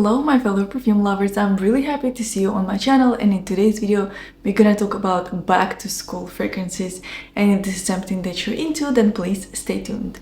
Hello my fellow perfume lovers, I'm really happy to see you on my channel, and in today's video we're gonna talk about back to school fragrances, and if this is something that you're into, then please stay tuned.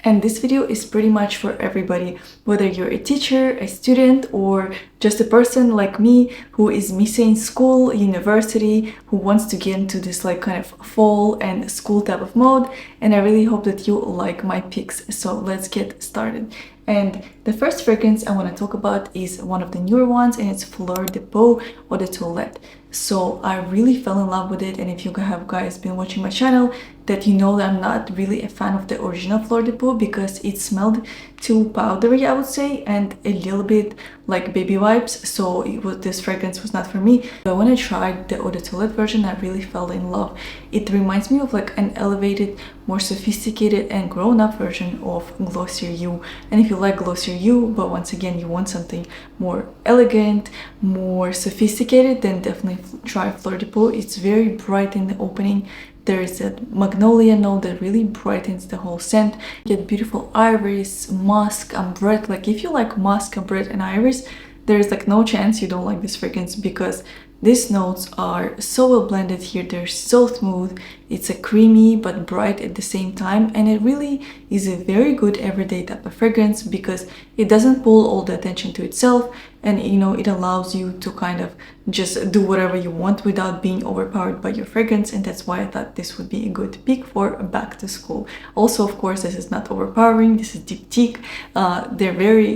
And this video is pretty much for everybody, whether you're a teacher, a student, or just a person like me who is missing school, university, who wants to get into this like kind of fall and school type of mode. And I really hope that you like my picks. So let's get started. And the first fragrance I want to talk about is one of the newer ones, and it's Fleur de Peau Eau de Toilette. So I really fell in love with it, and if you have guys been watching my channel, that you know that I'm not really a fan of the original Fleur de Peau because it smelled too powdery, I would say, and a little bit like baby wipes, so this fragrance was not for me. But when I tried the Eau de Toilette version, I really fell in love. It reminds me of like an elevated, more sophisticated and grown-up version of Glossier You. And if you like Glossier You, but once again you want something more elegant, more sophisticated, then definitely try Fleur de Peau. It's very bright in the opening. There is a magnolia note that really brightens the whole scent. You get beautiful iris, musk, ambrette. Like if you like musk, ambrette, and iris, there is like no chance you don't like this fragrance because these notes are so well blended here. They're so smooth. It's a creamy but bright at the same time, and it really is a very good everyday type of fragrance because it doesn't pull all the attention to itself, and you know, it allows you to kind of just do whatever you want without being overpowered by your fragrance. And that's why I thought this would be a good pick for back to school. Also, of course, this is not overpowering. This is diptyque.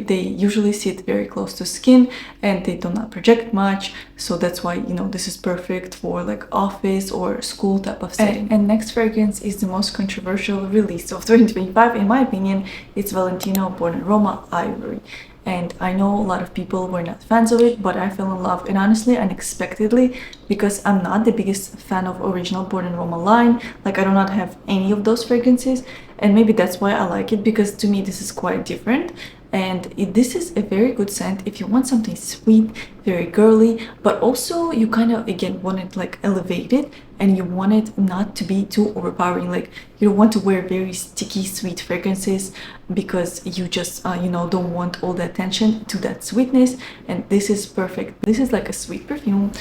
They usually sit very close to skin and they do not project much, so that's why, you know, this is perfect for like office or school type of setting. And next fragrance is the most controversial release of 2025 in my opinion. It's Valentino Born in Roma Ivory. And I know a lot of people were not fans of it, but I fell in love, and honestly unexpectedly, because I'm not the biggest fan of original Born in Roma line. Like I do not have any of those fragrances, and maybe that's why I like it, because to me this is quite different. And this is a very good scent if you want something sweet, very girly, but also you kind of again want it like elevated, and you want it not to be too overpowering. Like you don't want to wear very sticky sweet fragrances because you just you know, don't want all the attention to that sweetness. And this is perfect. This is like a sweet perfume,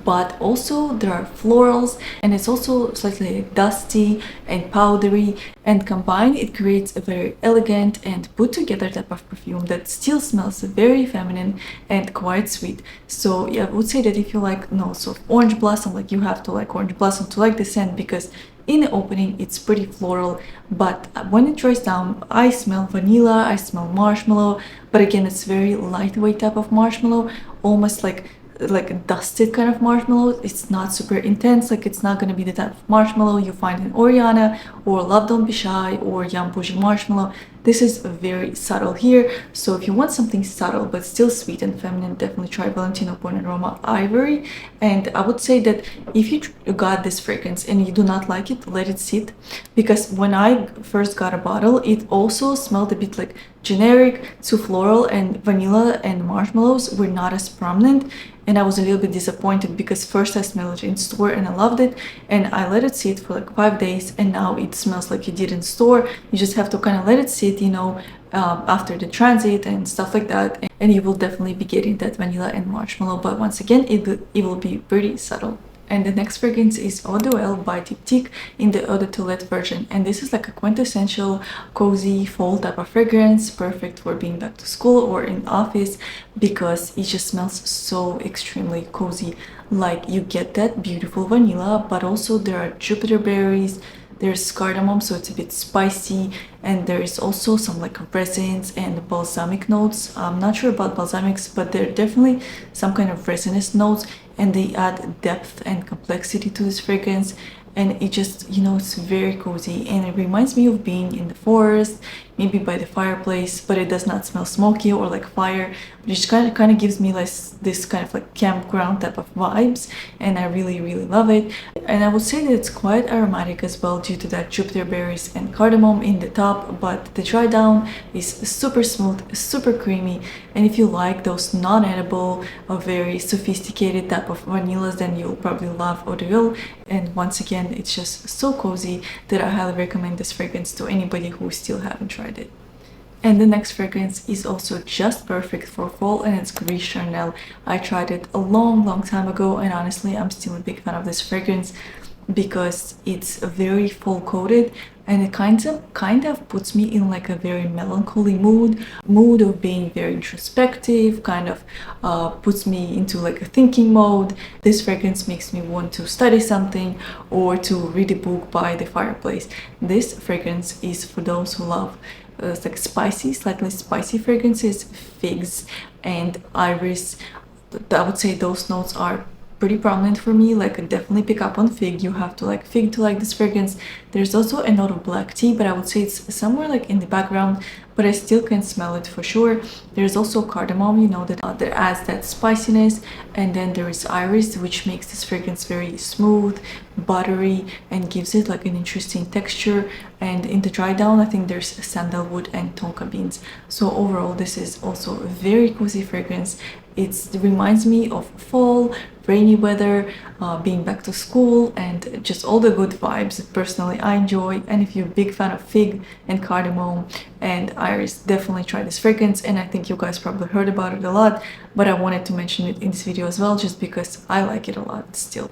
but also there are florals, and it's also slightly dusty and powdery, and combined it creates a very elegant and put together type of perfume that still smells very feminine and quite sweet. So yeah, I would say that if you like notes of orange blossom, like you have to like orange blossom to like the scent, because in the opening it's pretty floral, but when it dries down I smell vanilla, I smell marshmallow, but again it's very lightweight type of marshmallow, almost like a dusted kind of marshmallow. It's not super intense. Like it's not going to be the type of marshmallow you find in Oriana or Love Don't Be Shy or Young Bougie marshmallow. This is very subtle here, so if you want something subtle but still sweet and feminine, definitely try Valentino Born in Roma Ivory. And I would say that if you got this fragrance and you do not like it, let it sit, because when I first got a bottle it also smelled a bit like generic, too floral, and vanilla and marshmallows were not as prominent. And I was a little bit disappointed because first I smelled it in store and I loved it, and I let it sit for like 5 days, and now it smells like you did in store. You just have to kind of let it sit, you know, after the transit and stuff like that, and you will definitely be getting that vanilla and marshmallow, but once again it will be pretty subtle. And the next fragrance is Eau Duelle by Diptyque in the Eau de Toilette version. And this is like a quintessential cozy fall type of fragrance, perfect for being back to school or in office, because it just smells so extremely cozy. Like you get that beautiful vanilla, but also there are Jupiter berries, there's cardamom, so it's a bit spicy, and there is also some like resins and balsamic notes. I'm not sure about balsamics, but there are definitely some kind of resinous notes, and they add depth and complexity to this fragrance. And it just, you know, it's very cozy, and it reminds me of being in the forest, maybe by the fireplace, but it does not smell smoky or like fire. But it just kind of gives me like this kind of like campground type of vibes, and I really love it. And I would say that it's quite aromatic as well due to that Jupiter berries and cardamom in the top, but the dry down is super smooth, super creamy. And if you like those non-edible or very sophisticated type of vanillas, then you'll probably love Eau Duelle. And once again, it's just so cozy that I highly recommend this fragrance to anybody who still haven't tried it. And the next fragrance is also just perfect for fall, and it's Gris Charnel. I tried it a long time ago, and honestly I'm still a big fan of this fragrance because it's very full coated, and it kind of puts me in like a very melancholy mood of being very introspective, kind of puts me into like a thinking mode. This fragrance makes me want to study something or to read a book by the fireplace. This fragrance is for those who love like slightly spicy fragrances, figs and iris. I would say those notes are pretty prominent for me. Like, definitely pick up on fig. You have to like fig to like this fragrance. There's also a note of black tea, but I would say it's somewhere like in the background, but I still can smell it for sure. There's also cardamom, you know, that adds that spiciness, and then there is iris, which makes this fragrance very smooth, buttery, and gives it like an interesting texture. And in the dry down, I think there's sandalwood and tonka beans. So overall, this is also a very cozy fragrance. It reminds me of fall, rainy weather, being back to school, and just all the good vibes that personally I enjoy. And if you're a big fan of fig and cardamom and iris, definitely try this fragrance. And I think you guys probably heard about it a lot, but I wanted to mention it in this video as well, just because I like it a lot still.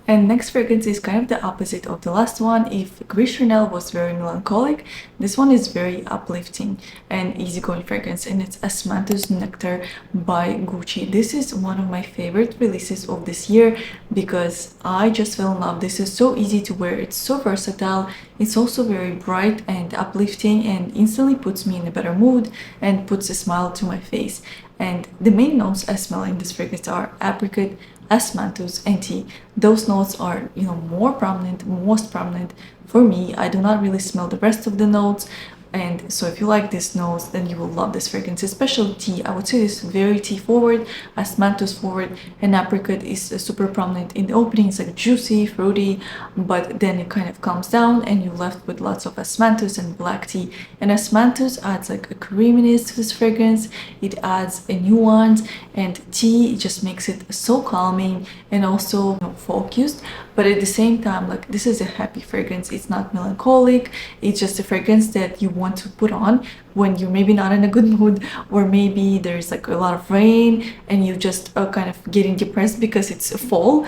And next fragrance is kind of the opposite of the last one. If Gris Charnel was very melancholic, this one is very uplifting and easygoing fragrance, and it's Osmanthus Nectar by Gucci. This is one of my favorite releases of this year because I just fell in love. This is so easy to wear, it's so versatile, it's also very bright and uplifting, and instantly puts me in a better mood and puts a smile to my face. And the main notes I smell in this fragrance are apricot, osmanthus, and tea. Those notes are, you know, most prominent for me. I do not really smell the rest of the notes, and so if you like these notes, then you will love this fragrance. Especially tea, I would say this very tea forward, osmanthus forward, and apricot is super prominent in the opening. It's like juicy, fruity, but then it kind of calms down and you're left with lots of osmanthus and black tea. And osmanthus adds like a creaminess to this fragrance, it adds a nuance, and tea just makes it so calming and also, you know, focused. But at the same time, like, this is a happy fragrance. It's not melancholic, it's just a fragrance that you want to put on when you're maybe not in a good mood, or maybe there's like a lot of rain and you just kind of getting depressed because it's fall.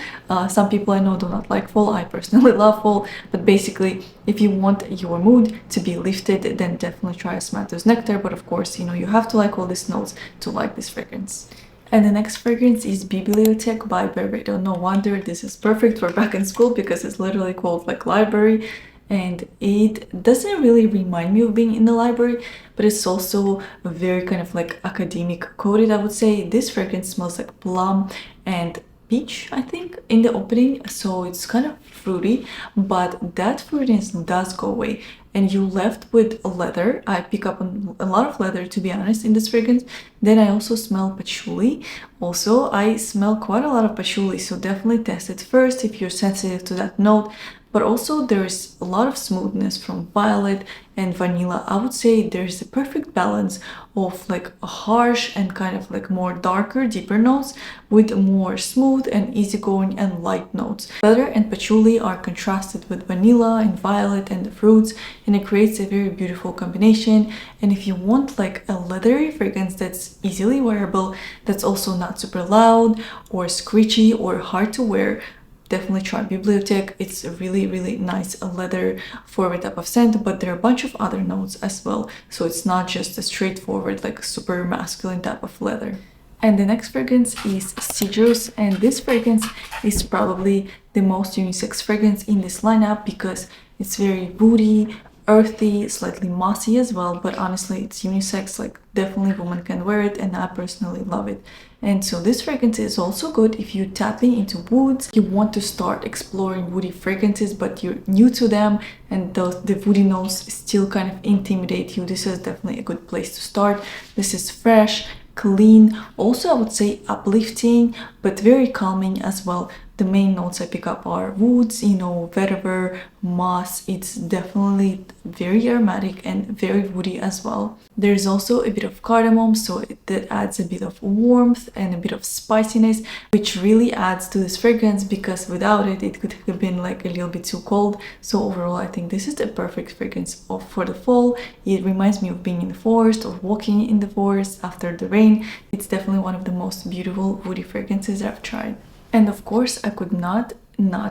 Some people I know do not like fall. I personally love fall, but basically if you want your mood to be lifted, then definitely try Osmanthus Nectar. But of course, you know, you have to like all these notes to like this fragrance. And the next fragrance is Bibliothèque by Barbados. No wonder this is perfect for back in school, because it's literally called like library, and it doesn't really remind me of being in the library, but it's also very kind of like academic coated, I would say. This fragrance smells like plum and peach, I think, in the opening, so it's kind of fruity, but that fruitiness does go away and you left with leather. I pick up on a lot of leather, to be honest, in this fragrance. Then I also smell patchouli. Also, I smell quite a lot of patchouli, so definitely test it first if you're sensitive to that note. But also there's a lot of smoothness from violet and vanilla. I would say there's a perfect balance of like a harsh and kind of like more darker, deeper notes with more smooth and easygoing and light notes. Leather and patchouli are contrasted with vanilla and violet and the fruits, and it creates a very beautiful combination. And if you want like a leathery fragrance that's easily wearable, that's also not super loud or screechy or hard to wear, definitely try Bibliothèque. It's a really nice leather forward type of scent, but there are a bunch of other notes as well, so it's not just a straightforward like super masculine type of leather. And the next fragrance is Cedrus, and this fragrance is probably the most unisex fragrance in this lineup because it's very woody, earthy, slightly mossy as well, but honestly it's unisex. Like, definitely women can wear it, and I personally love it. And so this fragrance is also good if you're tapping into woods, you want to start exploring woody fragrances but you're new to them and the woody notes still kind of intimidate you. This is definitely a good place to start. This is fresh, clean, also I would say uplifting, but very calming as well. The main notes I pick up are woods, you know, vetiver, moss. It's definitely very aromatic and very woody as well. There's also a bit of cardamom, so that adds a bit of warmth and a bit of spiciness, which really adds to this fragrance, because without it, it could have been like a little bit too cold. So overall, I think this is the perfect fragrance for the fall. It reminds me of being in the forest or walking in the forest after the rain. It's definitely one of the most beautiful woody fragrances I've tried. And of course, I could not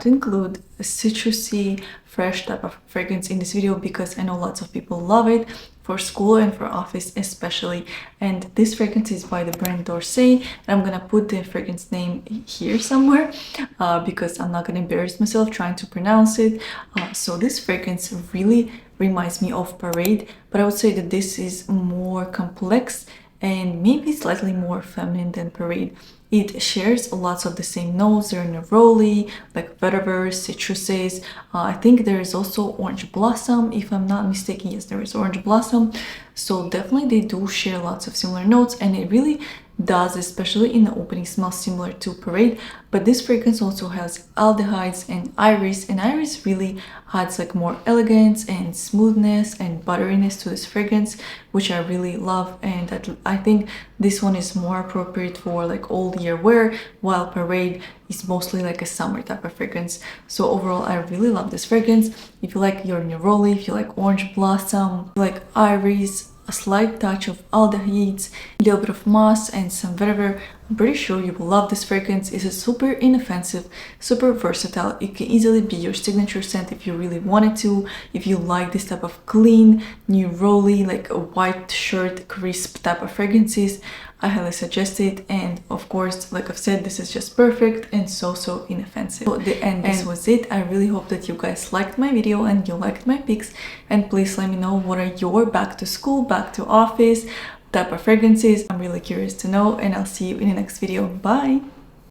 include a citrusy, fresh type of fragrance in this video, because I know lots of people love it for school and for office especially. And this fragrance is by the brand d'Orsay, and I'm gonna put the fragrance name here somewhere because I'm not gonna embarrass myself trying to pronounce it. So this fragrance really reminds me of Parade, but I would say that this is more complex and maybe slightly more feminine than Parade. It shares lots of the same notes. They're neroli, like vetiver, citruses. I think there is also orange blossom, if I'm not mistaken. Yes, there is orange blossom. So definitely they do share lots of similar notes, and it really does, especially in the opening, smell similar to Parade. But this fragrance also has aldehydes and iris, and iris really adds like more elegance and smoothness and butteriness to this fragrance, which I really love. And I think this one is more appropriate for like all year wear, while Parade is mostly like a summer type of fragrance. So overall, I really love this fragrance. If you like your neroli, if you like orange blossom, if you like iris, a slight touch of aldehydes, a little bit of moss and some vetiver, I'm pretty sure you will love this fragrance. It's a super inoffensive, super versatile. It can easily be your signature scent if you really wanted to. If you like this type of clean, neroli, like a white shirt, crisp type of fragrances, I highly suggest it. And of course, like I've said, this is just perfect and so inoffensive. So this was it. I really hope that you guys liked my video and you liked my picks, and please let me know what are your back to school, back to office type of fragrances. I'm really curious to know, and I'll see you in the next video. Bye!